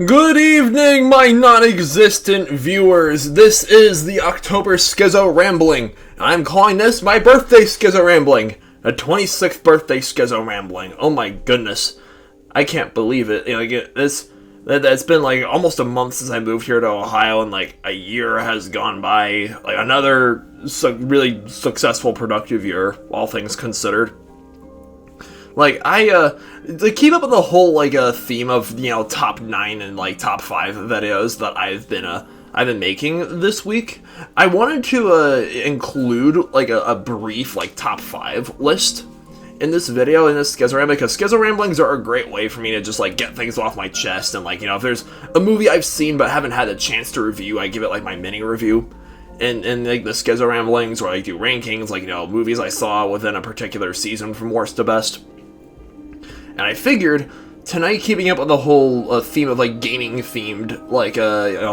Good evening, my non-existent viewers. This is the October Skizzo Rambling. I'm calling this my birthday Skizzo Rambling. A 26th birthday Skizzo Rambling. Oh my goodness. I can't believe it. It's been like almost a month since I moved here to Ohio, and like a year has gone by. Like another really successful, productive year, all things considered. Like, to keep up with the whole, theme of, top 9 and, top 5 videos that I've been making this week, I wanted to, include, a brief, top 5 list in this video, in this Skizzo Rambling, because Skizzo Ramblings are a great way for me to just, get things off my chest, and, if there's a movie I've seen but haven't had a chance to review, I give it, my mini review. And the Skizzo Ramblings, where I do rankings, movies I saw within a particular season from worst to best. And I figured, tonight, keeping up with the whole theme of, gaming-themed,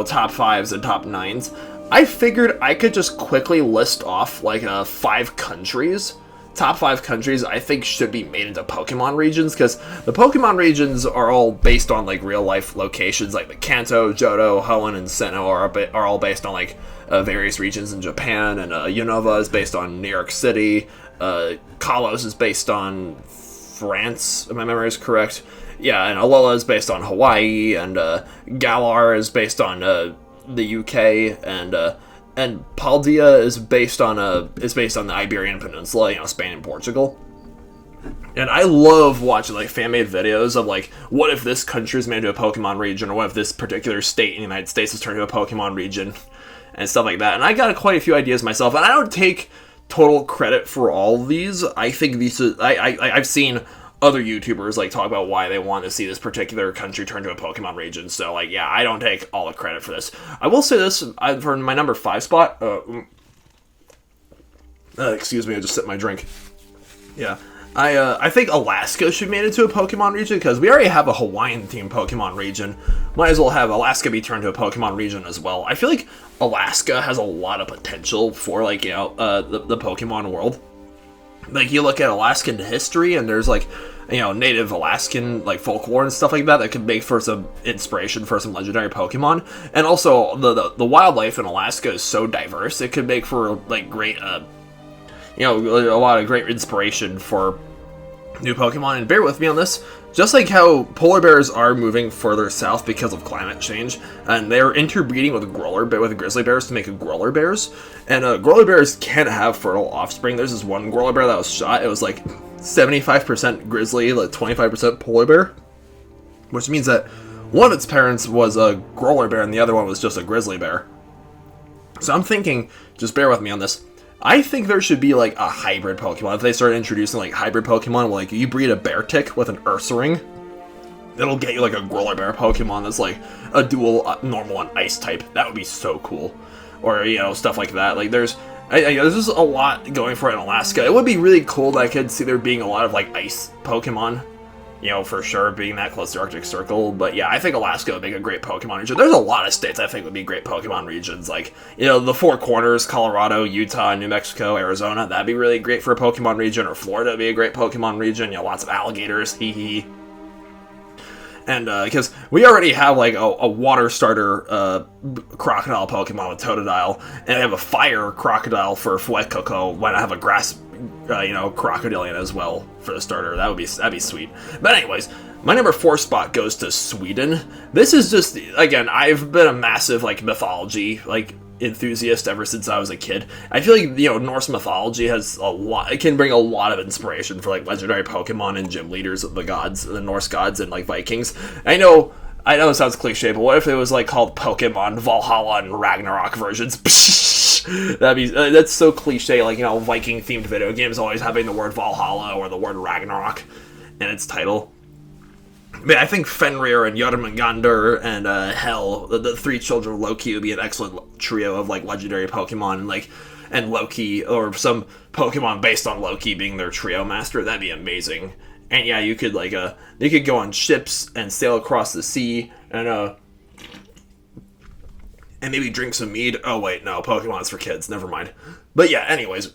top 5s and top 9s, I figured I could just quickly list off, 5 countries. Top 5 countries I think should be made into Pokemon regions, because the Pokemon regions are all based on, real-life locations, the Kanto, Johto, Hoenn, and Sinnoh are all based on, various regions in Japan, and Unova is based on New York City, Kalos is based on France, if my memory is correct. Yeah, and Alola is based on Hawaii, and Galar is based on the UK, and Paldea is based on the Iberian Peninsula, Spain and Portugal. And I love watching fan-made videos of what if this country is made into a Pokemon region, or what if this particular state in the United States is turned into a Pokemon region, and stuff like that. And I got quite a few ideas myself, and I don't take total credit for all of these. I think these I've seen other YouTubers talk about why they want to see this particular country turn to a Pokemon region. So I don't take all the credit for this. I will say this for my number 5 spot. Excuse me, I just sipped my drink. Yeah. I think Alaska should be made into a Pokemon region, because we already have a Hawaiian-themed Pokemon region. Might as well have Alaska be turned to a Pokemon region as well. I feel like Alaska has a lot of potential for, the Pokemon world. You look at Alaskan history, and there's, native Alaskan, folklore and stuff like that could make for some inspiration for some legendary Pokemon. And also, the wildlife in Alaska is so diverse, it could make for, great, a lot of great inspiration for new Pokemon. And bear with me on this, just like how polar bears are moving further south because of climate change, and they're interbreeding with grizzly bears to make growler bears, and growler bears can't have fertile offspring. There's this one growler bear that was shot, it was 75% grizzly, 25% polar bear, which means that one of its parents was a growler bear and the other one was just a grizzly bear. So I'm thinking, just bear with me on this, I think there should be, a hybrid Pokemon. If they start introducing, hybrid Pokemon, you breed a Beartic with an Ursaring, it'll get you, a Growler Bear Pokemon that's, a dual normal and ice type. That would be so cool. Or, stuff like that. There's just a lot going for it in Alaska. It would be really cool that I could see there being a lot of, ice Pokemon. For sure, being that close to Arctic Circle. But yeah, I think Alaska would make a great Pokemon region. There's a lot of states I think would be great Pokemon regions. The Four Corners, Colorado, Utah, New Mexico, Arizona. That'd be really great for a Pokemon region. Or Florida would be a great Pokemon region. Lots of alligators, hee hee. And, because we already have, a water starter crocodile Pokemon with Totodile, and I have a fire crocodile for Fuecoco when I have a grass, Crocodilian as well for the starter. That'd be sweet. But anyways, my number 4 spot goes to Sweden. This is just, again, I've been a massive, mythology, enthusiast ever since I was a kid. I feel like, Norse mythology has a lot, it can bring a lot of inspiration for, legendary Pokemon and gym leaders of the gods, the Norse gods, and, Vikings. I know it sounds cliche, but what if it was, called Pokemon Valhalla and Ragnarok versions? That's so cliche, Viking-themed video games always having the word Valhalla or the word Ragnarok in its title. I mean, I think Fenrir and Jormungandr and Hel, the 3 children of Loki, would be an excellent trio of legendary Pokemon, and Loki, or some Pokemon based on Loki being their trio master. That'd be amazing. And yeah, you could go on ships and sail across the sea and maybe drink some mead. Oh wait, no, Pokemon's for kids. Never mind. But yeah, anyways.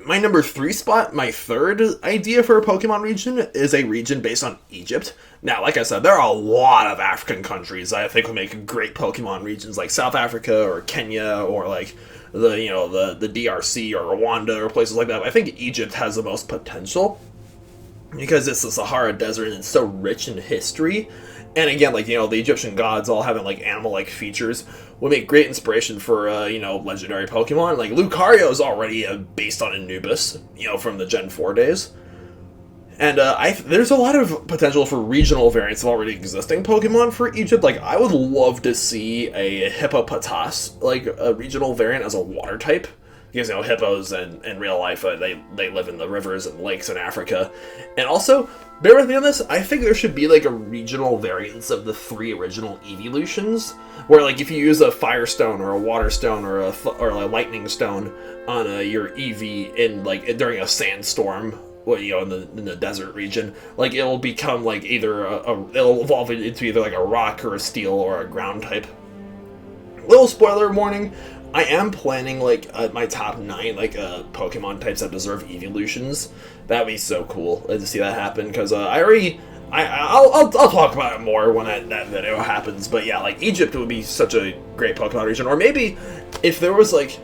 My number 3 spot, my third idea for a Pokemon region, is a region based on Egypt. Now, like I said, there are a lot of African countries that I think would make great Pokemon regions, like South Africa or Kenya or like the DRC or Rwanda or places like that. But I think Egypt has the most potential because it's the Sahara Desert and it's so rich in history. And again, like, the Egyptian gods all having, like, animal-like features would make great inspiration for, legendary Pokemon. Like, Lucario is already based on Anubis, from the Gen 4 days. And there's a lot of potential for regional variants of already existing Pokemon for Egypt. Like, I would love to see a Hippopotas, like, a regional variant as a water type. Because, hippos in real life, they live in the rivers and lakes in Africa. And also, bear with me on this, I think there should be, like, a regional variance of the 3 original Evolutions, where, like, if you use a Fire Stone or a Water Stone or a Lightning Stone on your Eevee during a sandstorm, in the desert region, like, it'll become, like, either it'll evolve into either, like, a rock or a steel or a ground type. Little spoiler warning, I am planning, like, my top 9, like, Pokemon types that deserve evolutions. That'd be so cool to see that happen, because I'll talk about it more when that video happens, but yeah, like, Egypt would be such a great Pokemon region, or maybe if there was, like,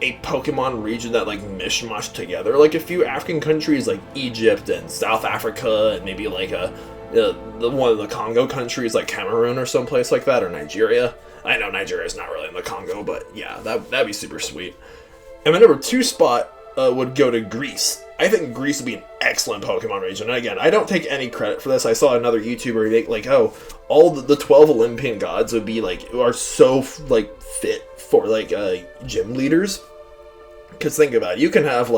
a Pokemon region that, like, mishmashed together, like, a few African countries, like Egypt and South Africa, and maybe, like, one of the Congo countries, like Cameroon or someplace like that, or Nigeria. I know Nigeria's not really in the Congo, but yeah, that'd be super sweet. And my number 2 spot would go to Greece. I think Greece would be an excellent Pokemon region. And again, I don't take any credit for this. I saw another YouTuber make, like, all the 12 Olympian gods would be, like, are so, like, fit for, like, gym leaders. Because think about it, you can have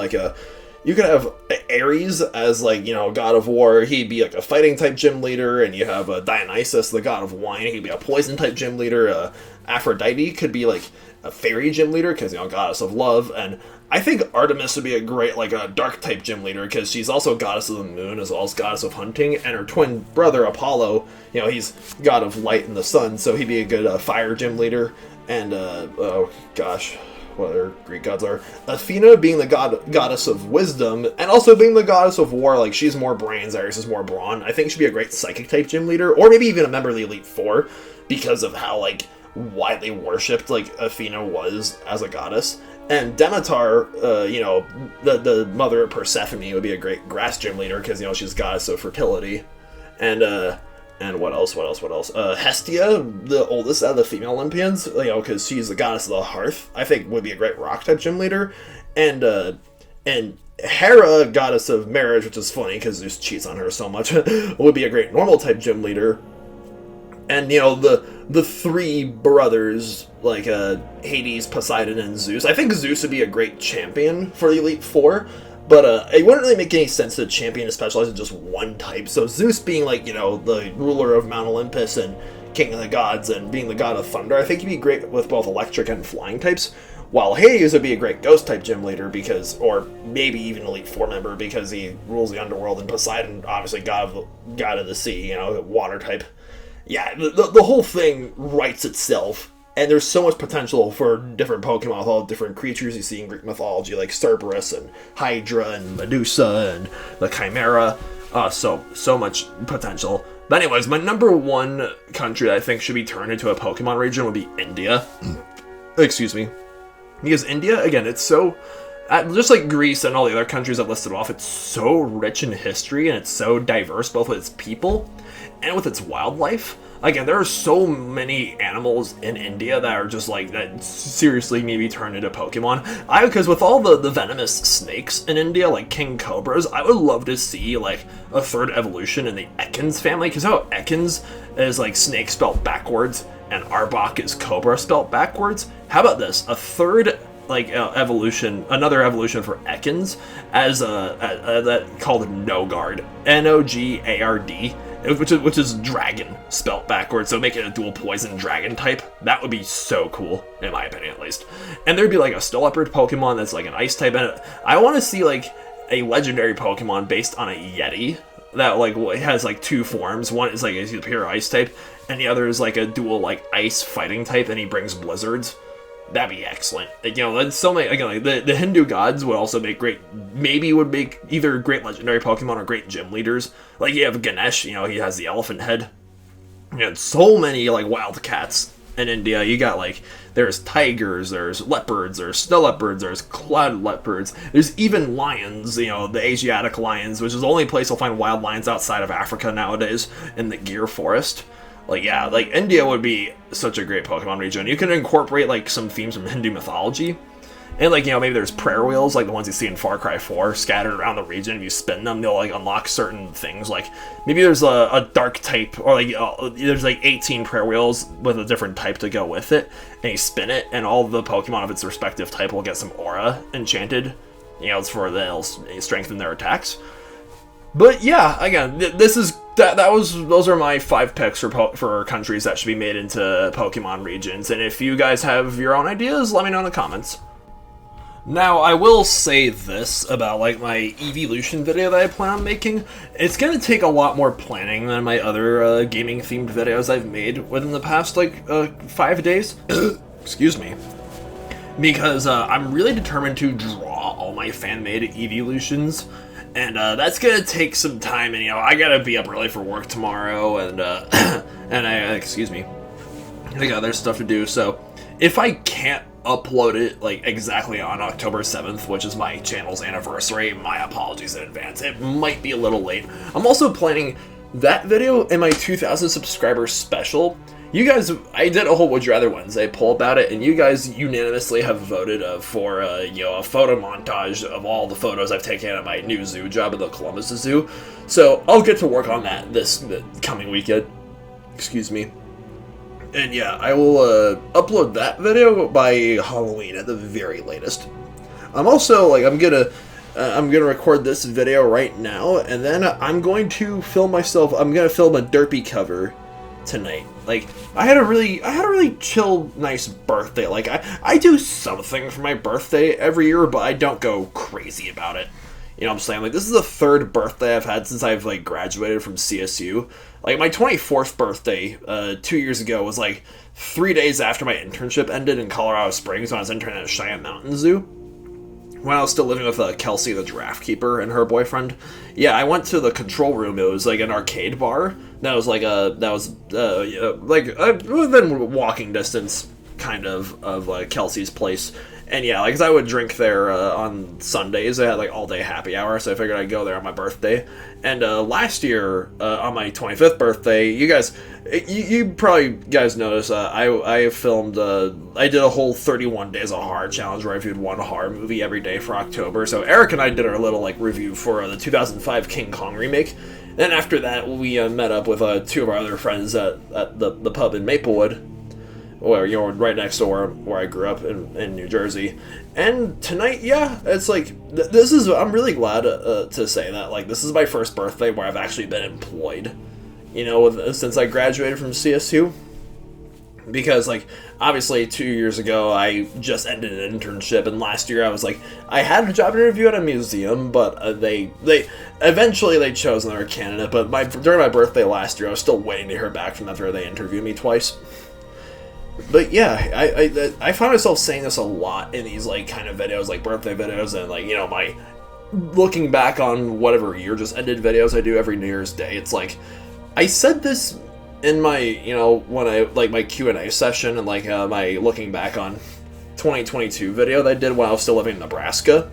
Ares as, like, god of war. He'd be, like, a fighting type gym leader, and you have Dionysus, the god of wine. He'd be a poison type gym leader. Aphrodite could be, like, a fairy gym leader, because, goddess of love. And I think Artemis would be a great, like, a dark type gym leader, because she's also goddess of the moon, as well as goddess of hunting. And her twin brother, Apollo, he's god of light and the sun, so he'd be a good fire gym leader. And, oh, gosh, what other Greek gods are. Athena being the goddess of wisdom, and also being the goddess of war. Like, she's more brains, Ares is more brawn. I think she'd be a great psychic type gym leader, or maybe even a member of the Elite Four, because of how, like, widely worshipped, like, Athena was as a goddess. And Demeter, the mother of Persephone, would be a great grass gym leader, because, she's goddess of fertility. And what else? Hestia, the oldest out of the female Olympians, because she's the goddess of the hearth, I think would be a great rock type gym leader. And Hera, goddess of marriage, which is funny because Zeus cheats on her so much, would be a great normal type gym leader. And, the 3 brothers, like Hades, Poseidon, and Zeus. I think Zeus would be a great champion for the Elite Four. But it wouldn't really make any sense to champion to specialize in just one type. So Zeus being, like, the ruler of Mount Olympus and king of the gods and being the god of thunder, I think he'd be great with both electric and flying types. While Hades would be a great ghost type gym leader or maybe even Elite Four member, because he rules the underworld, and Poseidon, obviously god of the sea, water type. Yeah, the whole thing writes itself. And there's so much potential for different Pokemon with all different creatures you see in Greek mythology, like Cerberus and Hydra and Medusa and the Chimera. So much potential. But anyways, my number 1 country that I think should be turned into a Pokemon region would be India. Excuse me. Because India, again, it's so... just like Greece and all the other countries I've listed off, it's so rich in history, and it's so diverse, both with its people and with its wildlife. Again, there are so many animals in India that are just, like, that seriously need to be turned into Pokemon. Because with all the venomous snakes in India, like king cobras, I would love to see, like, a 3rd evolution in the Ekans family. Because how Ekans is, like, snake spelled backwards, and Arbok is cobra spelled backwards. How about this? A 3rd, like, evolution, another evolution for Ekans, as that called Nogard, Nogard, which is dragon spelt backwards, so make it a dual poison dragon type. That would be so cool, in my opinion at least. And there'd be, like, a Steelopard Pokemon that's, like, an ice type, and I want to see, like, a legendary Pokemon based on a Yeti that, like, has, like, 2 forms. One is, like, a pure ice type, and the other is, like, a dual, like, ice fighting type, and he brings blizzards. That'd be excellent. Like, you know, that's so many, again, like the Hindu gods would also make great, maybe would make either great legendary Pokemon or great gym leaders. Like, you have Ganesh, you know, he has the elephant head. You had so many, like, wildcats in India. You got, like, there's tigers, there's leopards, there's snow leopards, there's cloud leopards, there's even lions, you know, the Asiatic lions, which is the only place you'll find wild lions outside of Africa nowadays, in the Gir forest. Like, yeah, like, India would be such a great Pokemon region. You can incorporate, like, some themes from Hindu mythology. And, like, you know, maybe there's prayer wheels, like the ones you see in Far Cry 4, scattered around the region. If you spin them, they'll, like, unlock certain things. Like, maybe there's a dark type, or, like, there's, like, 18 prayer wheels with a different type to go with it. And you spin it, and all the Pokemon of its respective type will get some aura enchanted. You know, it's for they'll strengthen their attacks. But yeah, again, this is those are my 5 picks for countries that should be made into Pokemon regions. And if you guys have your own ideas, let me know in the comments. Now, I will say this about, like, my evolution video that I plan on making. It's gonna take a lot more planning than my other gaming-themed videos I've made within the past, like, 5 days. Excuse me. Because I'm really determined to draw all my fan-made evolutions. And that's gonna take some time, and, you know, I gotta be up early for work tomorrow, and excuse me, I got other stuff to do, so if I can't upload it, like, exactly on October 7th, which is my channel's anniversary, my apologies in advance. It might be a little late. I'm also planning that video in my 2,000 subscribers special. You guys, I did a whole Would You Rather Wednesday poll about it, and you guys unanimously have voted for you know, a photo montage of all the photos I've taken at my new zoo job at the Columbus Zoo. So I'll get to work on that this coming weekend. Excuse me. And yeah, I will upload that video by Halloween at the very latest. I'm also, like, I'm gonna record this video right now, and then I'm going to film myself. I'm gonna film a derpy cover tonight. Like, I had a really chill, nice birthday. Like, I do something for my birthday every year, but I don't go crazy about it. You know what I'm saying? Like, this is the 3rd birthday I've had since I've, like, graduated from CSU. Like, my 24th birthday 2 years ago was, like, 3 days after my internship ended in Colorado Springs when I was interning at Cheyenne Mountain Zoo. When I was still living with Kelsey, the giraffe keeper, and her boyfriend. Yeah, I went to the control room. It was, like, an arcade bar. That was, like, within walking distance, kind of Kelsey's place. And yeah, like, 'cause I would drink there on Sundays. I had, like, all-day happy hour, so I figured I'd go there on my birthday. And last year, on my 25th birthday, you probably guys noticed, I filmed, I did a whole 31 Days of Horror challenge where I reviewed one horror movie every day for October. So Eric and I did our little, like, review for the 2005 King Kong remake. Then after that, we met up with 2 of our other friends at the pub in Maplewood, where, you know, right next door where I grew up in New Jersey. And tonight, yeah, it's like, I'm really glad to say that, like, this is my first birthday where I've actually been employed, you know, since I graduated from CSU. Because, like, obviously 2 years ago, I just ended an internship, and last year I was like, I had a job interview at a museum, but they eventually chose another candidate. But during my birthday last year, I was still waiting to hear back from them after they interviewed me twice. But yeah, I find myself saying this a lot in these, like, kind of videos, like birthday videos, and, like, you know, my looking back on whatever year just ended videos I do every New Year's Day. It's like, I said this in my, you know, when I, like, my Q&A session, and, like, my looking back on 2022 video that I did when I was still living in Nebraska.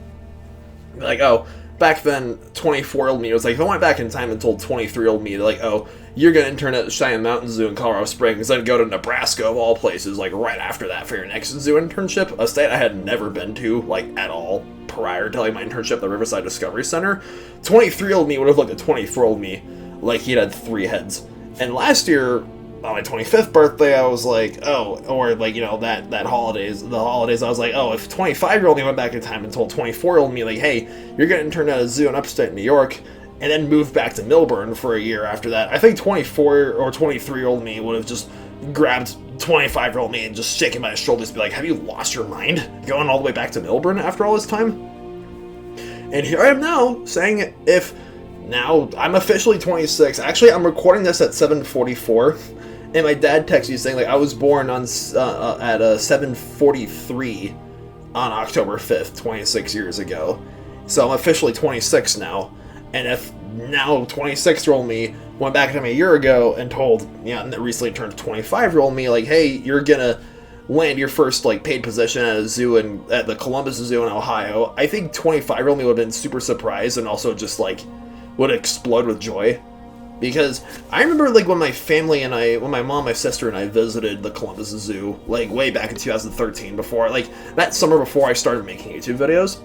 Like, oh, back then, 24-year-old me was like, if I went back in time and told 23-year-old me, like, oh, you're going to intern at Cheyenne Mountain Zoo in Colorado Springs, then go to Nebraska, of all places, like, right after that for your next zoo internship, a state I had never been to, like, at all, prior to, like, my internship at the Riverside Discovery Center, 23-year-old me would have looked at 24-year-old me like he'd had 3 heads. And last year, on my 25th birthday, I was like, oh, or, like, you know, the holidays, I was like, oh, if 25-year-old me went back in time and told 24-year-old me, like, hey, you're going to intern at a zoo in upstate New York, and then moved back to Milburn for a year after that, I think 24 or 23-year-old me would have just grabbed 25-year-old me and just shaken by his shoulders and be like, have you lost your mind? Going all the way back to Milburn after all this time? And here I am now, saying now I'm officially 26. Actually, I'm recording this at 7:44, And my dad texted me saying, like, I was born on at 7:43 on October 5th, 26 years ago. So I'm officially 26 now. And if now 26-year-old me went back to me a year ago and told, and recently turned 25-year-old me, like, hey, you're gonna land your first, like, paid position at a zoo at the Columbus Zoo in Ohio, I think 25-year-old me would have been super surprised and also just, like, would explode with joy. Because I remember, like, when my mom, my sister, and I visited the Columbus Zoo, like, way back in 2013, that summer before I started making YouTube videos,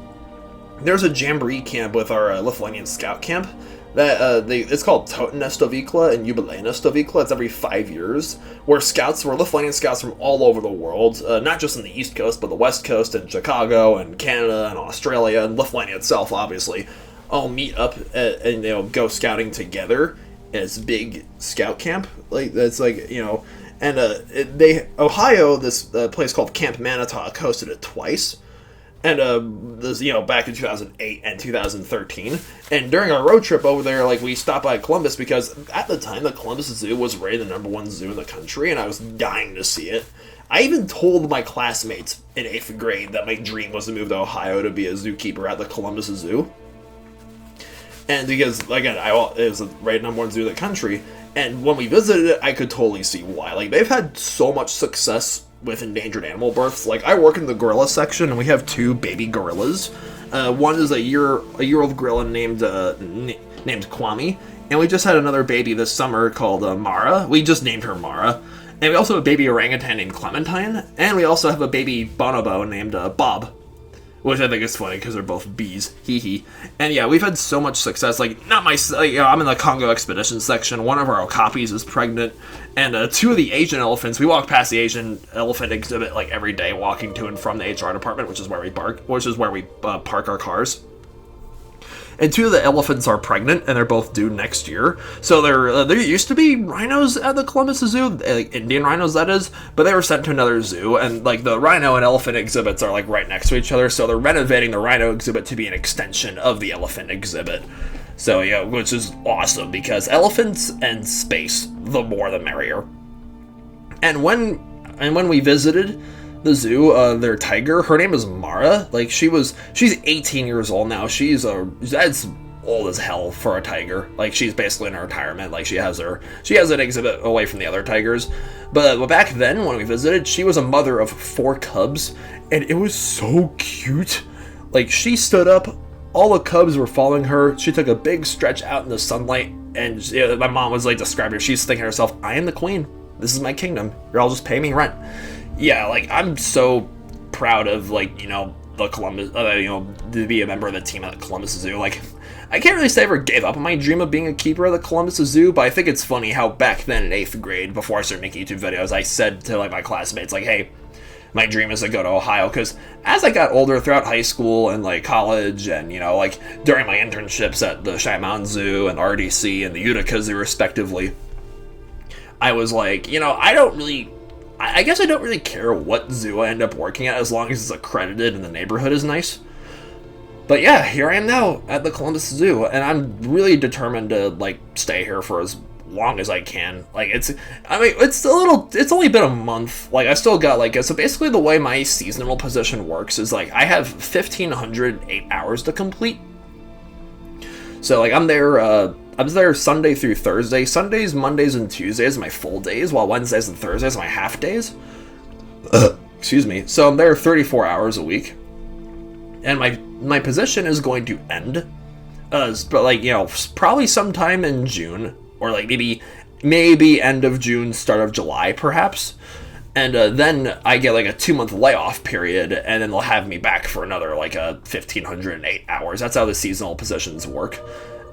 there's a jamboree camp with our Lithuanian scout camp that it's called Tautinė stovykla and Jubiliejinė stovykla. It's every 5 years, where Lithuanian scouts from all over the world, not just on the East Coast, but the West Coast and Chicago and Canada and Australia and Lithuania itself, obviously, all meet up and go scouting together. It's big scout camp, like that's like and Ohio, this place called Camp Manitowoc hosted it twice. And this, back in 2008 and 2013. And during our road trip over there, like, we stopped by Columbus because at the time the Columbus Zoo was rated the #1 zoo in the country, and I was dying to see it. I even told my classmates in 8th grade that my dream was to move to Ohio to be a zookeeper at the Columbus Zoo. And because, again, it was rated #1 zoo in the country, and when we visited it, I could totally see why. Like, they've had so much success with endangered animal births. Like, I work in the gorilla section, and we have 2 baby gorillas. One is a year-old gorilla named Kwame, and we just had another baby this summer called Mara. We just named her Mara. And we also have a baby orangutan named Clementine, and we also have a baby bonobo named Bob, which I think is funny because they're both bees. Hee hee. And yeah, we've had so much success. Like, I'm in the Congo expedition section. One of our okapis is pregnant, and 2 of the Asian elephants. We walk past the Asian elephant exhibit like every day, walking to and from the HR department, which is where we park our cars. And 2 of the elephants are pregnant, and they're both due next year. So there used to be rhinos at the Columbus Zoo, like Indian rhinos, that is, but they were sent to another zoo, and like the rhino and elephant exhibits are like right next to each other. So they're renovating the rhino exhibit to be an extension of the elephant exhibit. So yeah, which is awesome because elephants and space, the more the merrier. And when we visited the zoo, their tiger, her name is Mara. Like, she's 18 years old now. That's old as hell for a tiger. Like, she's basically in her retirement. Like, she has an exhibit away from the other tigers. But back then, when we visited, she was a mother of 4 cubs, and it was so cute. Like, she stood up, all the cubs were following her. She took a big stretch out in the sunlight, and my mom was like describing her. She's thinking to herself, I am the queen. This is my kingdom. You're all just paying me rent. Yeah, like, I'm so proud of, like, the Columbus, to be a member of the team at the Columbus Zoo. Like, I can't really say I ever gave up on my dream of being a keeper of the Columbus Zoo, but I think it's funny how back then in 8th grade, before I started making YouTube videos, I said to, like, my classmates, like, hey, my dream is to go to Ohio, because as I got older throughout high school and, like, college, and, like, during my internships at the Cheyenne Mountain Zoo and RDC and the Utica Zoo, respectively, I was like, I guess I don't really care what zoo I end up working at as long as it's accredited and the neighborhood is nice. But yeah, here I am now at the Columbus Zoo, and I'm really determined to, like, stay here for as long as I can. Like, it's only been a month. Like, I still got, like, so basically the way my seasonal position works is, like, I have 1,508 hours to complete. So, like, I'm there Sunday through Thursday. Sundays, Mondays, and Tuesdays are my full days, while Wednesdays and Thursdays are my half days. Excuse me. So I'm there 34 hours a week. And my position is going to end, but, like, probably sometime in June, or, like, maybe end of June, start of July, perhaps. And then I get, like, a 2-month layoff period, and then they'll have me back for another, like, 1,508 hours. That's how the seasonal positions work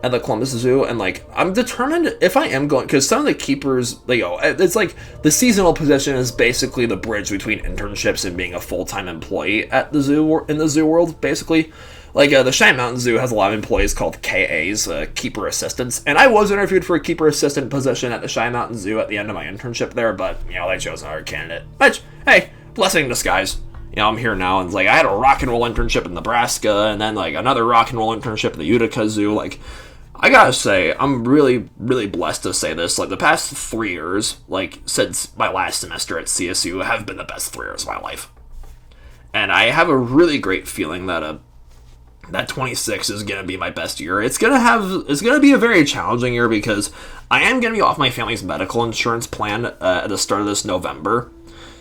at the Columbus Zoo. And, like, I'm determined if I am going, because some of the keepers, it's like the seasonal position is basically the bridge between internships and being a full-time employee at the zoo, in the zoo world, basically. Like, the Cheyenne Mountain Zoo has a lot of employees called KAs, keeper assistants, and I was interviewed for a keeper assistant position at the Cheyenne Mountain Zoo at the end of my internship there, but, they chose another candidate. Which, hey, blessing in disguise. I'm here now, and, like, I had a rock and roll internship in Nebraska, and then, like, another rock and roll internship at the Utica Zoo. Like, I gotta say, I'm really, really blessed to say this. Like, the past 3 years, like, since my last semester at CSU, have been the best 3 years of my life. And I have a really great feeling that that 26 is gonna be my best year. It's gonna be a very challenging year because I am gonna be off my family's medical insurance plan at the start of this November.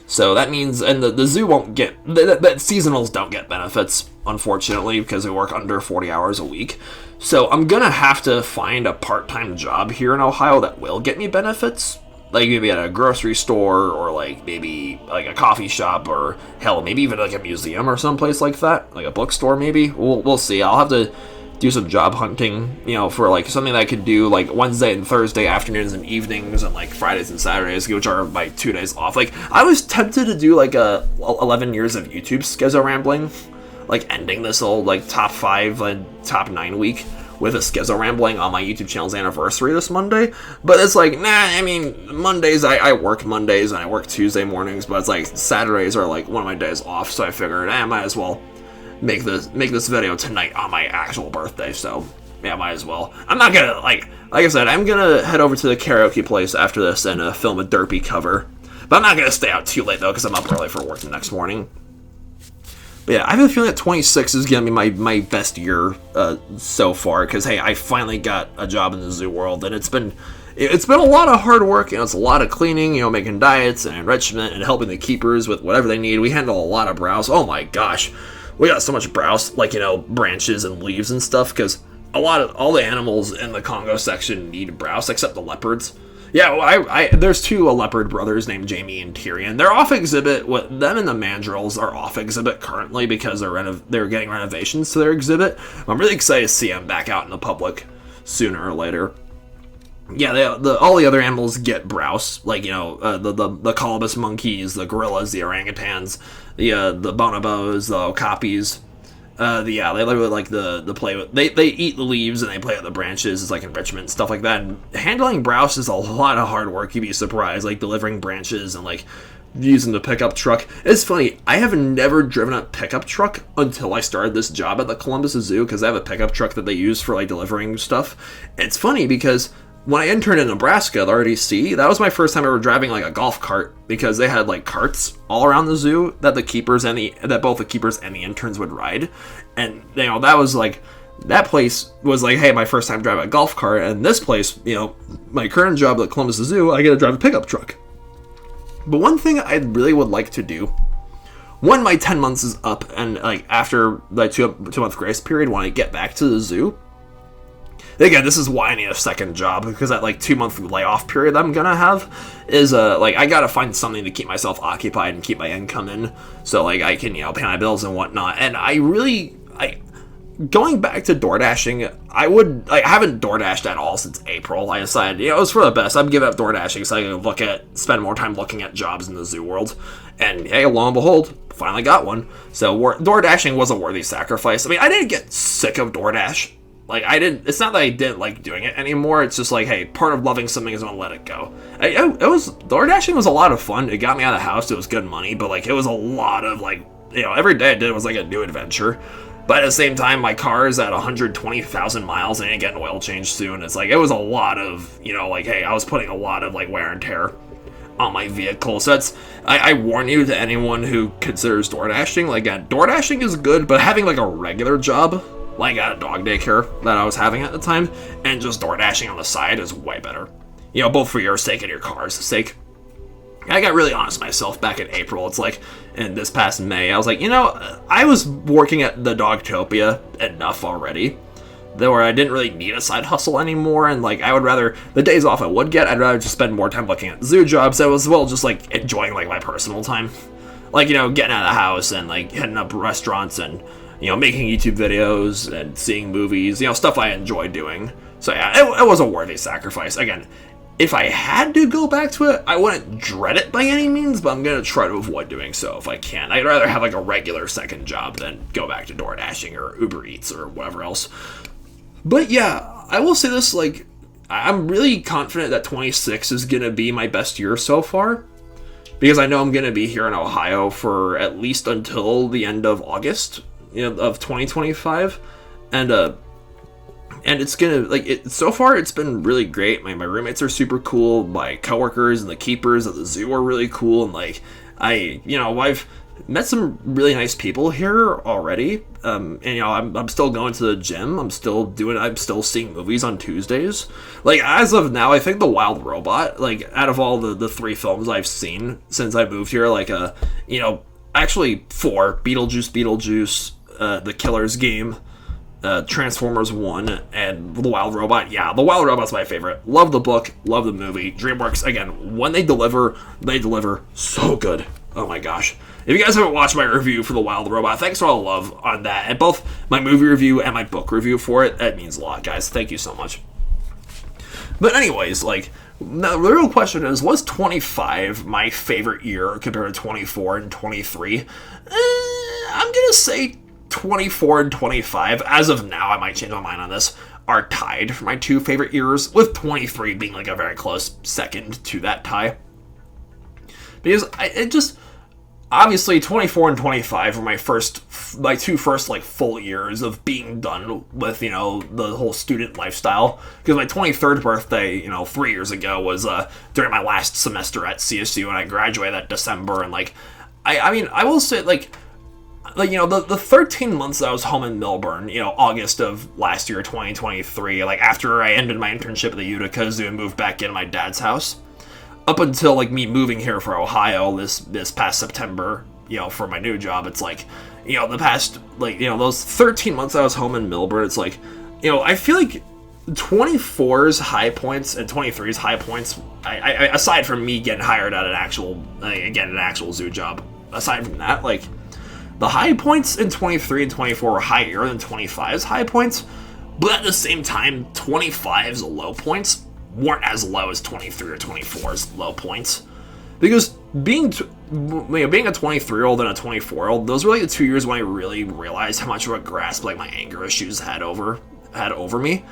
So that means, and the zoo won't get, that seasonals don't get benefits, unfortunately, because we work under 40 hours a week. So I'm gonna have to find a part-time job here in Ohio that will get me benefits. Like maybe at a grocery store, or like maybe like a coffee shop, or hell, maybe even like a museum or someplace like that, like a bookstore maybe. We'll see. I'll have to do some job hunting, for like something that I could do like Wednesday and Thursday afternoons and evenings, and like Fridays and Saturdays, which are my 2 days off. Like I was tempted to do like a 11 years of YouTube Skizzo rambling, like ending this old like top 5 and top 9 week with a Skizzo rambling on my YouTube channel's anniversary this Monday. But it's like, nah, I mean, Mondays, I work Mondays and I work Tuesday mornings, but it's like Saturdays are like one of my days off, so I figured, I might as well make this video tonight on my actual birthday, so yeah, might as well. I'm not gonna, like I said, I'm gonna head over to the karaoke place after this and film a derpy cover. But I'm not gonna stay out too late though, because I'm up early for work the next morning. But yeah, I have a feeling that 26 is gonna be my best year so far, because hey, I finally got a job in the zoo world, and it's been a lot of hard work. It's a lot of cleaning, making diets and enrichment and helping the keepers with whatever they need. We handle a lot of browse. Oh my gosh, we got so much browse, like branches and leaves and stuff, because all the animals in the Congo section need browse except the leopards. Yeah, well, there's 2 leopard brothers named Jamie and Tyrion. They're off exhibit. Them and the mandrills are off exhibit currently because they're getting renovations to their exhibit. I'm really excited to see them back out in the public sooner or later. Yeah, all the other animals get browse, like the colobus monkeys, the gorillas, the orangutans, the bonobos, the okapis. They literally like the play with, they eat the leaves and they play with the branches. It's like enrichment and stuff like that. And handling browse is a lot of hard work. You'd be surprised, like delivering branches and like using the pickup truck. It's funny, I have never driven a pickup truck until I started this job at the Columbus Zoo, because I have a pickup truck that they use for like delivering stuff. It's funny because when I interned in Nebraska, the RDC, that was my first time ever driving like a golf cart, because they had like carts all around the zoo that both the keepers and the interns would ride. And that was like, that place was like, hey, my first time driving a golf cart. And this place, my current job at Columbus Zoo, I get to drive a pickup truck. But one thing I really would like to do, when my 10 months is up and like after the 2-month grace period, when I get back to the zoo, again, this is why I need a second job, because that like 2-month layoff period that I'm gonna have is like I gotta find something to keep myself occupied and keep my income in, so like I can pay my bills and whatnot. And going back to door dashing, I haven't door dashed at all since April. I decided it was for the best. I'm giving up door dashing so I can spend more time looking at jobs in the zoo world. And hey, lo and behold, finally got one. So door dashing was a worthy sacrifice. I mean, I didn't get sick of DoorDash. Like, it's not that I didn't like doing it anymore. It's just like, hey, part of loving something is gonna let it go. Door dashing was a lot of fun. It got me out of the house. It was good money, but like, it was a lot of like, every day I did was like a new adventure. But at the same time, my car is at 120,000 miles and I ain't getting oil change soon. It's like, it was a lot of, like, hey, I was putting a lot of like wear and tear on my vehicle. So I warn you to anyone who considers door dashing, like, door dashing is good, but having like a regular job, like at a dog daycare that I was having at the time, and just door dashing on the side is way better. Both for your sake and your car's sake. I got really honest with myself back in April. It's like, in this past May, I was like, I was working at the Dogtopia enough already, where I didn't really need a side hustle anymore, and like, I would rather, the days off I would get, I'd rather just spend more time looking at zoo jobs, as well just like enjoying like my personal time. Like, getting out of the house and like hitting up restaurants and, making YouTube videos and seeing movies, stuff I enjoy doing. So yeah, it was a worthy sacrifice. Again, if I had to go back to it, I wouldn't dread it by any means, but I'm going to try to avoid doing so if I can. I'd rather have like a regular second job than go back to door dashing or Uber Eats or whatever else. But yeah, I will say this, like, I'm really confident that 26 is going to be my best year so far, because I know I'm going to be here in Ohio for at least until the end of August, of 2025. And And it's gonna, like, so far it's been really great. My roommates are super cool. My coworkers and the keepers at the zoo are really cool. And, like, I've met some really nice people here already. And, I'm still going to the gym. I'm still seeing movies on Tuesdays. Like, as of now, I think The Wild Robot, like, out of all the 3 films I've seen since I moved here, like, actually 4, Beetlejuice, The Killer's Game, Transformers 1, and The Wild Robot. Yeah, The Wild Robot's my favorite. Love the book, love the movie. DreamWorks, again, when they deliver so good. Oh my gosh. If you guys haven't watched my review for The Wild Robot, thanks for all the love on that. And both my movie review and my book review for it, that means a lot, guys. Thank you so much. But anyways, like, the real question is, was 25 my favorite year compared to 24 and 23? I'm gonna say 24 and 25, as of now, I might change my mind on this, are tied for my 2 favorite years, with 23 being, like, a very close second to that tie. Because obviously 24 and 25 were my 2 first, like, full years of being done with, the whole student lifestyle. Because my 23rd birthday, 3 years ago was during my last semester at CSU, and I graduated that December, and, like, I will say, the 13 months that I was home in Melbourne, August of last year, 2023, like, after I ended my internship at the Utica Zoo and moved back into my dad's house, up until, like, me moving here for Ohio this past September, for my new job, it's like, the past, like, those 13 months I was home in Melbourne, it's like, I feel like 24's high points and 23's high points, I aside from me getting hired at an actual zoo job, aside from that, like, the high points in 23 and 24 were higher than 25's high points, but at the same time, 25's low points weren't as low as 23 or 24's low points. Because being a 23-year-old and a 24-year-old, those were, like, the 2 years when I really realized how much of a grasp, like, my anger issues had over me.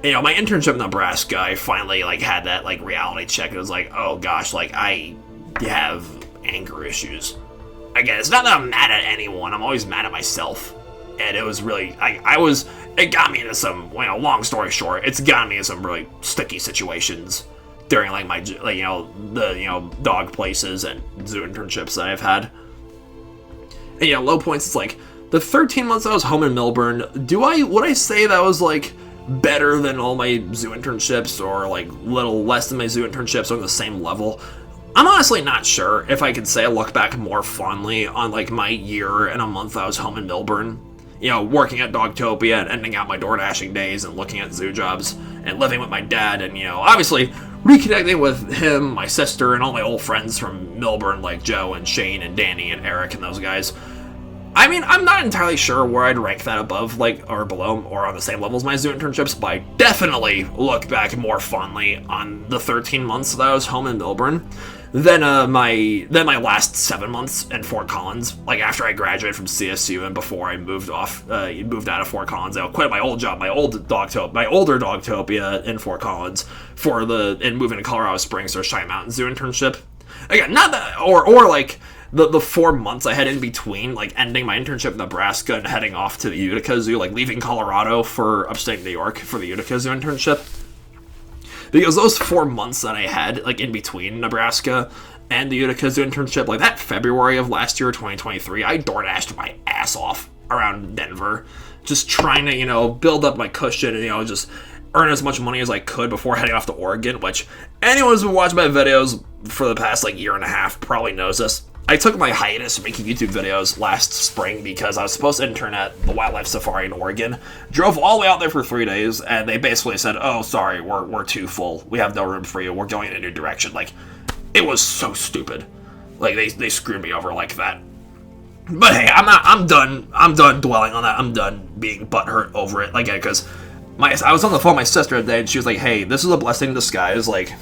And, my internship in Nebraska, I finally, like, had that, like, reality check. It was like, oh gosh, like, I have anger issues. Again, it's not that I'm mad at anyone, I'm always mad at myself. And it was really, it got me into some, long story short, it's gotten me into some really sticky situations during, like, my, like, the dog places and zoo internships that I've had. And, low points, it's like, the 13 months I was home in Melbourne, would I say that was, like, better than all my zoo internships, or, like, little less than my zoo internships, on the same level? I'm honestly not sure if I could say I look back more fondly on, like, my year and a month I was home in Melbourne, working at Dogtopia and ending out my door dashing days and looking at zoo jobs and living with my dad and, obviously reconnecting with him, my sister, and all my old friends from Melbourne, like Joe and Shane and Danny and Eric and those guys. I mean, I'm not entirely sure where I'd rank that above, like, or below, or on the same level as my zoo internships, but I definitely look back more fondly on the 13 months that I was home in Melbourne than my last 7 months in Fort Collins. Like, after I graduated from CSU and before I moved out of Fort Collins, I quit my old job, my older Dogtopia in Fort Collins and moving to Colorado Springs for a Shine Mountain Zoo internship. Again, not that, or like the 4 months I had in between, like ending my internship in Nebraska and heading off to the Utica Zoo, like leaving Colorado for upstate New York for the Utica Zoo internship. Because those 4 months that I had, like, in between Nebraska and the Utica Zoo internship, like, that February of last year, 2023, I door-dashed my ass off around Denver, just trying to, build up my cushion and, just earn as much money as I could before heading off to Oregon, which anyone who's been watching my videos for the past, like, year and a half probably knows this. I took my hiatus from making YouTube videos last spring because I was supposed to intern at the Wildlife Safari in Oregon. Drove all the way out there for 3 days, and they basically said, oh, sorry, we're too full. We have no room for you. We're going in a new direction. Like, it was so stupid. Like, they screwed me over like that. But hey, I'm done dwelling on that. I'm done being butthurt over it. Like, because I was on the phone with my sister today, and she was like, hey, this is a blessing in disguise. Like,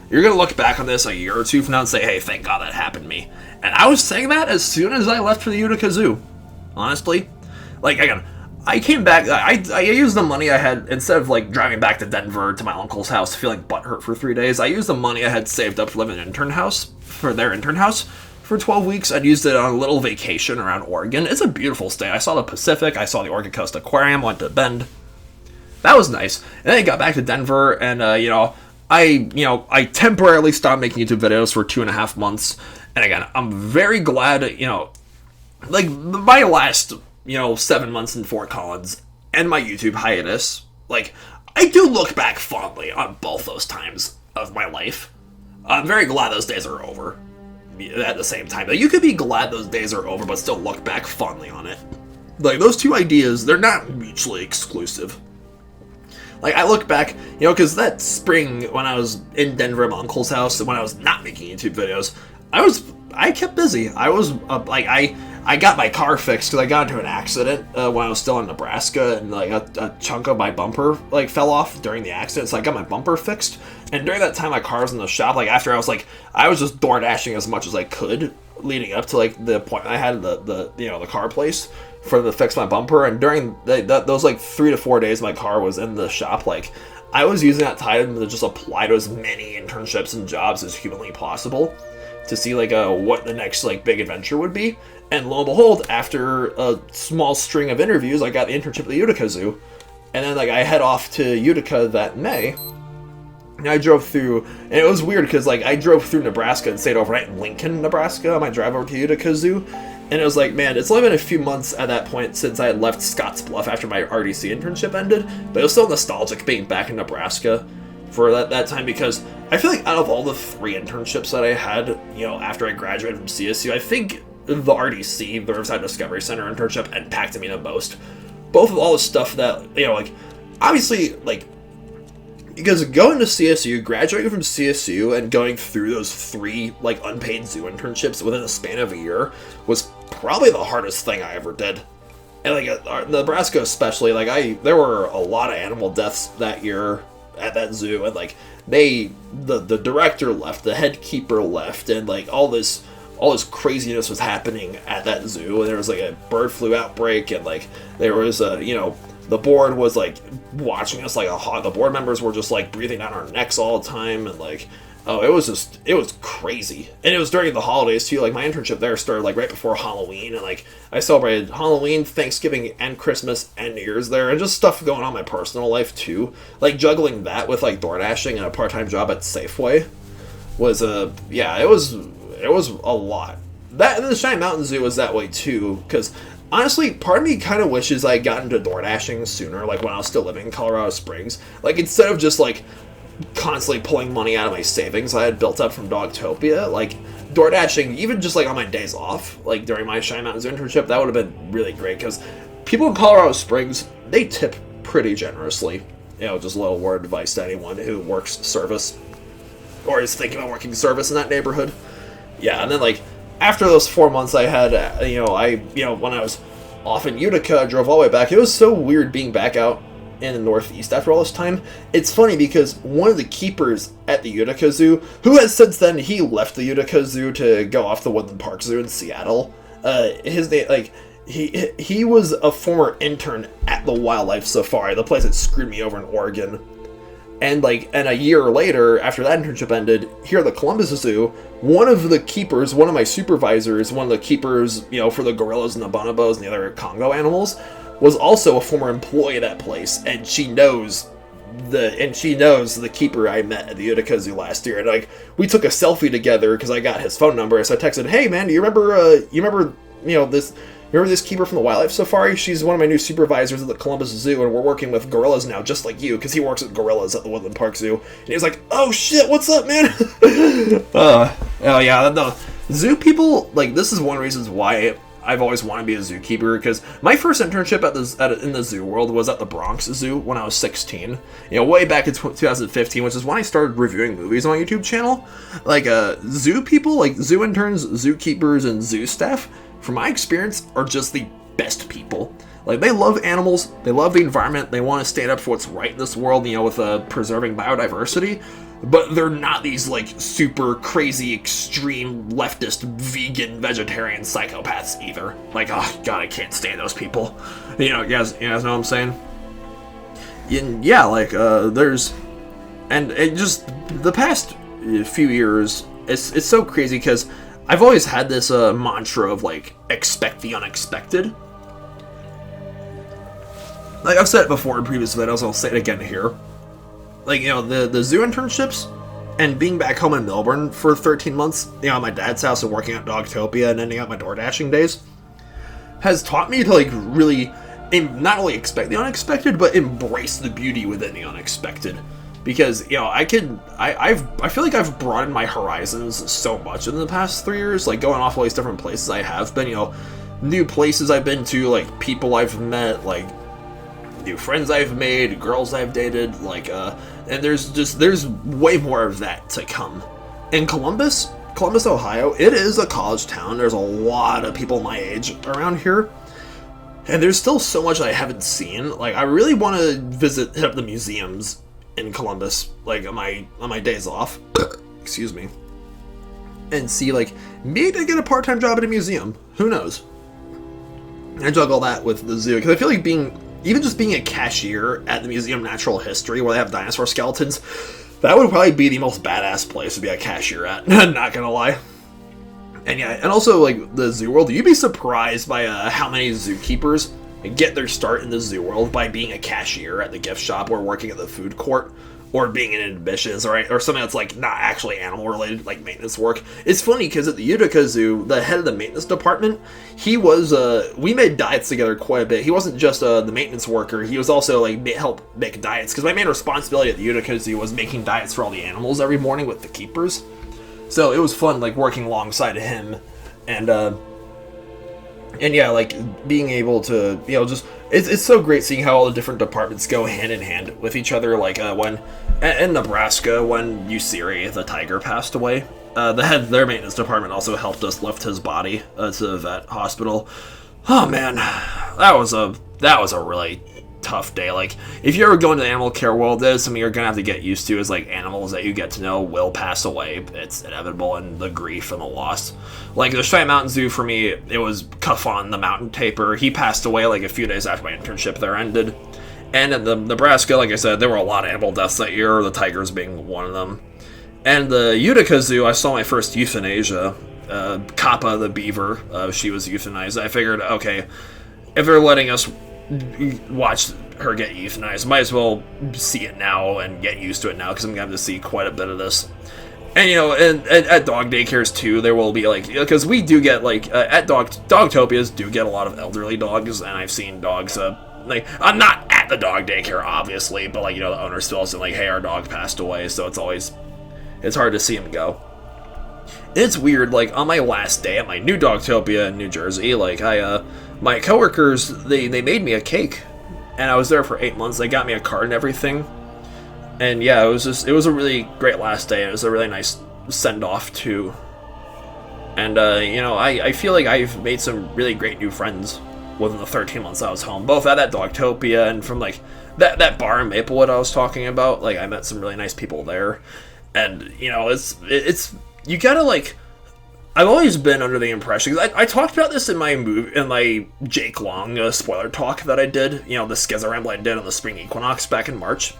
you're going to look back on this a year or two from now and say, hey, thank God that happened to me. And I was saying that as soon as I left for the Utica Zoo. Honestly. Like, again, I came back, I used the money I had, instead of, like, driving back to Denver to my uncle's house feeling butthurt for 3 days, I used the money I had saved up to live in their intern house, for 12 weeks. I'd used it on a little vacation around Oregon. It's a beautiful state. I saw the Pacific, I saw the Oregon Coast Aquarium, went to Bend. that was nice. And then I got back to Denver, and I temporarily stopped making YouTube videos for 2.5 months. And again, I'm very glad, like my last 7 months in Fort Collins and my YouTube hiatus, like I do look back fondly on both those times of my life. I'm very glad those days are over. At the same time, you could be glad those days are over, but still look back fondly on it. Like, those two ideas, they're not mutually exclusive. Like, I look back, because that spring when I was in Denver at my uncle's house, when I was not making YouTube videos, I kept busy. I was, I got my car fixed because I got into an accident when I was still in Nebraska, and like a chunk of my bumper fell off during the accident, so I got my bumper fixed. And during that time, my car was in the shop. Like after I was just door dashing as much as I could, leading up to like the appointment I had at the car place to fix my bumper. And during those 3 to 4 days my car was in the shop, like I was using that time to just apply to as many internships and jobs as humanly possible to see what the next big adventure would be. And lo and behold, after a small string of interviews, I got the internship at the Utica Zoo. And then I head off to Utica that May. And I drove through, and it was weird because I drove through Nebraska and stayed overnight in Lincoln, Nebraska on my drive over to Utica Zoo. And it was man, it's only been a few months at that point since I had left Scottsbluff after my RDC internship ended, but it was still nostalgic being back in Nebraska for that time, because I feel like out of all the 3 internships that I had, after I graduated from CSU, I think the RDC, the Riverside Discovery Center internship, impacted me the most. Both of all the stuff that, obviously, because going to CSU, graduating from CSU, and going through those 3, unpaid zoo internships within the span of a year was probably the hardest thing I ever did. And, Nebraska especially, there were a lot of animal deaths that year at that zoo, and, the director left, the head keeper left, and, all this craziness was happening at that zoo, and there was, a bird flu outbreak, and, there was the board was watching us like a hawk. The board members were just breathing down our necks all the time, and it was crazy. And it was during the holidays too. My internship there started right before Halloween, and I celebrated Halloween, Thanksgiving, and Christmas and New Year's there, and just stuff going on in my personal life too. Juggling that with door dashing and a part-time job at Safeway was it was a lot. That, and the Cheyenne Mountain Zoo was that way too, because honestly, part of me kind of wishes I got into door dashing sooner, when I was still living in Colorado Springs. Instead of just constantly pulling money out of my savings I had built up from Dogtopia, door dashing, even just on my days off, during my Cheyenne Mountain Zoo internship, that would have been really great, because people in Colorado Springs, they tip pretty generously. Just a little word of advice to anyone who works service or is thinking about working service in that neighborhood. Yeah, and then after those 4 months I had, when I was off in Utica, I drove all the way back. It was so weird being back out in the Northeast after all this time. It's funny because one of the keepers at the Utica Zoo, who has since then, he left the Utica Zoo to go off the Woodland Park Zoo in Seattle. His name, he was a former intern at the Wildlife Safari, the place that screwed me over in Oregon. And and a year later, after that internship ended, here at the Columbus Zoo, one of the keepers, one of my supervisors, one of the keepers, for the gorillas and the bonobos and the other Congo animals, was also a former employee of that place, and she knows the keeper I met at the Utica Zoo last year, and we took a selfie together because I got his phone number, so I texted, "Hey man, do you remember this keeper from the Wildlife Safari? She's one of my new supervisors at the Columbus Zoo, and we're working with gorillas now, just like you," because he works with gorillas at the Woodland Park Zoo. And he was like, "Oh shit, what's up, man?" Oh yeah, the zoo people, this is one of the reasons why I've always wanted to be a zookeeper, because my first internship in the zoo world was at the Bronx Zoo when I was 16. Way back in 2015, which is when I started reviewing movies on my YouTube channel. Zoo people, zoo interns, zookeepers, and zoo staff, from my experience, are just the best people. They love animals, they love the environment, they want to stand up for what's right in this world, with preserving biodiversity, but they're not these, super crazy, extreme, leftist, vegan, vegetarian psychopaths either. Oh god, I can't stand those people. You guys know what I'm saying? And yeah, there's... And it just... The past few years, it's so crazy, because I've always had this mantra of, expect the unexpected. like I've said it before in previous videos, I'll say it again here. Like, you know, the zoo internships and being back home in Melbourne for 13 months, you know, at my dad's house and working at Dogtopia and ending up my door dashing days, has taught me to, like, really not only expect the unexpected, but embrace the beauty within the unexpected. Because, you know, I feel like I've broadened my horizons so much in the past 3 years, like, going off all these different places I have been, you know, new places I've been to, like, people I've met, like, new friends I've made, girls I've dated, like, and there's way more of that to come. In Columbus, Ohio, it is a college town. There's a lot of people my age around here, and there's still so much I haven't seen. Like, I really want to hit up the museums in Columbus, like, on my days off, excuse me, and see, like, maybe get a part-time job at a museum. Who knows? I juggle that with the zoo, because I feel like even just being a cashier at the Museum of Natural History, where they have dinosaur skeletons, that would probably be the most badass place to be a cashier at, not gonna lie. And yeah, and also, like, the zoo world, you'd be surprised by how many zookeepers get their start in the zoo world by being a cashier at the gift shop, or working at the food court, or being in admissions, or something that's, like, not actually animal related, like maintenance work. It's funny, because at the Utica Zoo, the head of the maintenance department, he was, we made diets together quite a bit. He wasn't just the maintenance worker, he was also, like, help make diets, because my main responsibility at the Utica Zoo was making diets for all the animals every morning with the keepers. So it was fun, like, working alongside him, and yeah, like, being able to, you know, just, it's so great seeing how all the different departments go hand in hand with each other. Like, when, in Nebraska, when Usiri, the tiger, passed away, the head of their maintenance department also helped us lift his body to the vet hospital. Oh man, that was a really tough day. Like, if you ever go into the animal care world, there's something you're gonna have to get used to, is like animals that you get to know will pass away. It's inevitable, and the grief and the loss. Like the Cheyenne Mountain Zoo, for me, it was Cuffon, the mountain tapir. He passed away like a few days after my internship there ended. And in the Nebraska, like I said, there were a lot of animal deaths that year, the tigers being one of them. And the Utica Zoo, I saw my first euthanasia. Kappa, the beaver, she was euthanized. I figured, okay, if they're letting us watch her get euthanized, might as well see it now and get used to it now, because I'm gonna have to see quite a bit of this. And, you know, and at dog daycares too, there will be, like, because we do get, like, at Dogtopias do get a lot of elderly dogs, and I've seen dogs, like, I'm not at the dog daycare, obviously, but, like, you know, the owner still isn't like, hey, our dog passed away, so it's hard to see him go. And it's weird, like, on my last day at my new Dogtopia in New Jersey, like, my coworkers, they made me a cake, and I was there for 8 months. They got me a card and everything, and yeah, it was a really great last day. It was a really nice send-off too, and you know, I feel like I've made some really great new friends within the 13 months I was home, both at that Dogtopia and from, like, that bar in Maplewood I was talking about. Like, I met some really nice people there, and, you know, it's you gotta, like, I've always been under the impression, because I talked about this in my Jake Long spoiler talk that I did, you know, the Skizzo ramble I did on the spring equinox back in March,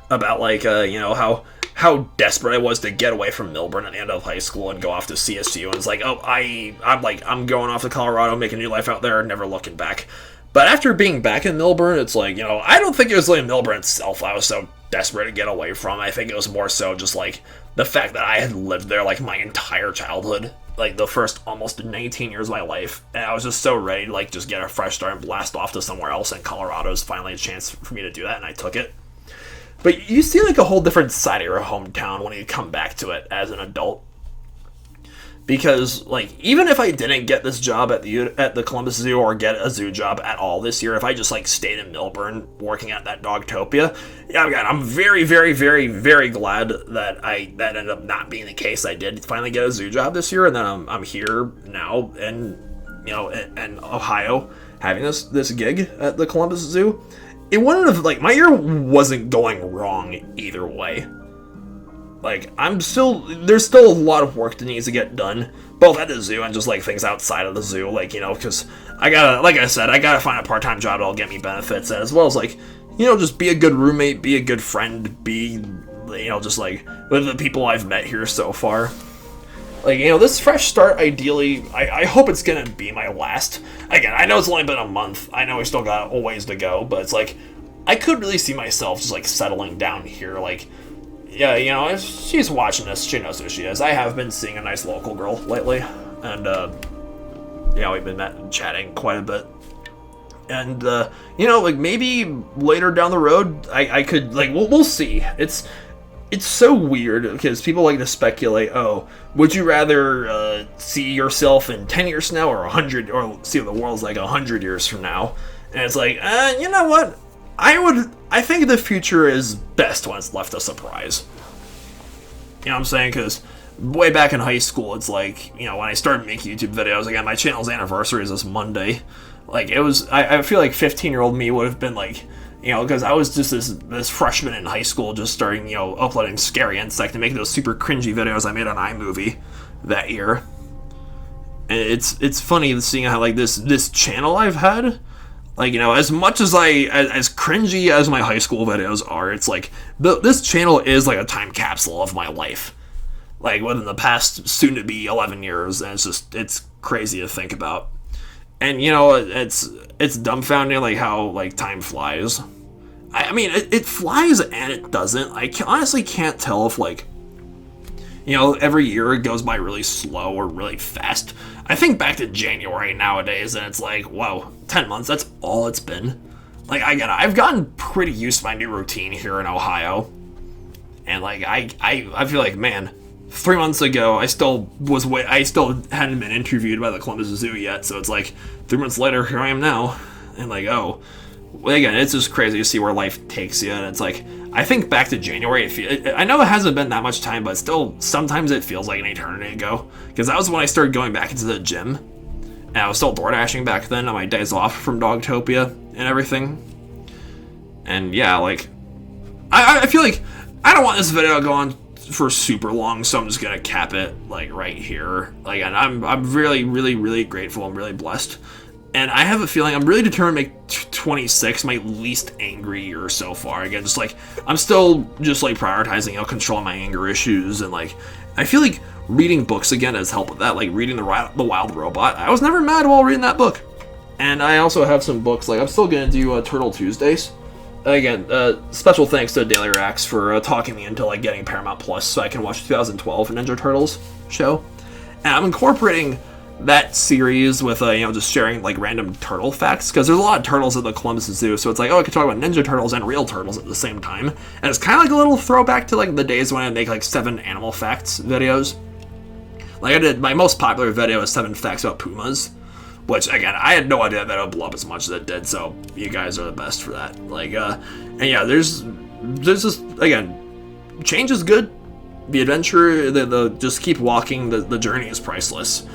about, like, you know, how desperate I was to get away from Melbourne at the end of high school and go off to CSU, and it's like, oh, I'm going off to Colorado, making a new life out there, never looking back. But after being back in Melbourne, it's like, you know, I don't think it was like Melbourne itself I was so desperate to get away from. I think it was more so just, like, the fact that I had lived there, like, my entire childhood, like, the first almost 19 years of my life, and I was just so ready to, like, just get a fresh start and blast off to somewhere else, and Colorado's finally a chance for me to do that, and I took it. But you see, like, a whole different side of your hometown when you come back to it as an adult. Because, like, even if I didn't get this job at the Columbus Zoo, or get a zoo job at all this year, if I just, like, stayed in Melbourne working at that Dogtopia, yeah, God, I'm very, very, very, very glad that that ended up not being the case. I did finally get a zoo job this year, and then I'm here now in, you know, in Ohio, having this gig at the Columbus Zoo. It wouldn't have, like, my year wasn't going wrong either way. Like, there's still a lot of work that needs to get done, both at the zoo and just, like, things outside of the zoo, like, you know, because I gotta find a part-time job that'll get me benefits, as well as, like, you know, just be a good roommate, be a good friend, be, you know, just, like, with the people I've met here so far. Like, you know, this fresh start, ideally, I hope it's gonna be my last. Again, I know it's only been a month. I know we still got a ways to go, but it's like, I could really see myself just, like, settling down here. Like, yeah, you know, if she's watching this, she knows who she is. I have been seeing a nice local girl lately, and, yeah, we've been chatting quite a bit. And, you know, like, maybe later down the road, I could, like, we'll see. It's so weird, because people like to speculate, oh, would you rather see yourself in 10 years from now, or 100, or see what the world's like 100 years from now? And it's like, you know what? I think the future is best when it's left a surprise. You know what I'm saying? Because way back in high school, it's like, you know, when I started making YouTube videos, again, my channel's anniversary is this Monday. Like, it was, I feel like 15-year-old me would have been like, you know, because I was just this freshman in high school, just starting, you know, uploading Scary Insect and making those super cringy videos I made on iMovie that year. And it's funny seeing how, like, this channel I've had, like, you know, as much as as cringy as my high school videos are, it's like, this channel is like a time capsule of my life. Like, within the past soon-to-be 11 years, and it's crazy to think about. And, you know, it's dumbfounding, like, how, like, time flies. I mean, it flies and it doesn't. I honestly can't tell if, like, you know, every year it goes by really slow or really fast. I think back to January nowadays, and it's like, whoa, 10 months, that's all it's been. Like, I've gotten pretty used to my new routine here in Ohio. And, like, I feel like, man, 3 months ago, I still hadn't been interviewed by the Columbus Zoo yet, so it's like, 3 months later, here I am now. And, like, oh, again, it's just crazy to see where life takes you, and it's like, I think back to January, I know it hasn't been that much time, but still, sometimes it feels like an eternity ago, because that was when I started going back into the gym, and I was still door dashing back then on my days off from Dogtopia and everything. And yeah, like, I feel like I don't want this video to go on for super long, so I'm just gonna cap it, like, right here. Like, and I'm really, really, really grateful. I'm really blessed. And I have a feeling I'm really determined to make 26 my least angry year so far. Again, just like, I'm still just like prioritizing, you know, controlling my anger issues, and like, I feel like reading books again has helped with that. Like reading the Wild Robot, I was never mad while reading that book. And I also have some books, like I'm still gonna do Turtle Tuesdays. Again, special thanks to Daily Rax for talking me into like getting Paramount Plus so I can watch the 2012 Ninja Turtles show. And I'm incorporating that series with, you know, just sharing, like, random turtle facts, because there's a lot of turtles at the Columbus Zoo, so it's like, oh, I could talk about Ninja Turtles and real turtles at the same time, and it's kind of like a little throwback to, like, the days when I make, like, 7 animal facts videos. Like, I did, my most popular video is 7 facts about pumas, which, again, I had no idea that it would blow up as much as it did, so you guys are the best for that. Like, and yeah, there's just, again, change is good, the adventure, the just keep walking, the journey is priceless.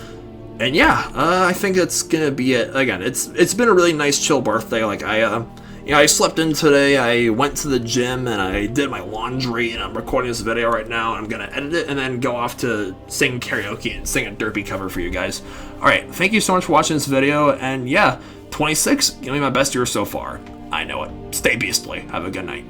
And yeah, I think that's gonna be it. Again, it's been a really nice, chill birthday. Like, I slept in today, I went to the gym, and I did my laundry, and I'm recording this video right now, and I'm gonna edit it, and then go off to sing karaoke and sing a derpy cover for you guys. Alright, thank you so much for watching this video, and yeah, 26, gonna be my best year so far. I know it. Stay beastly. Have a good night.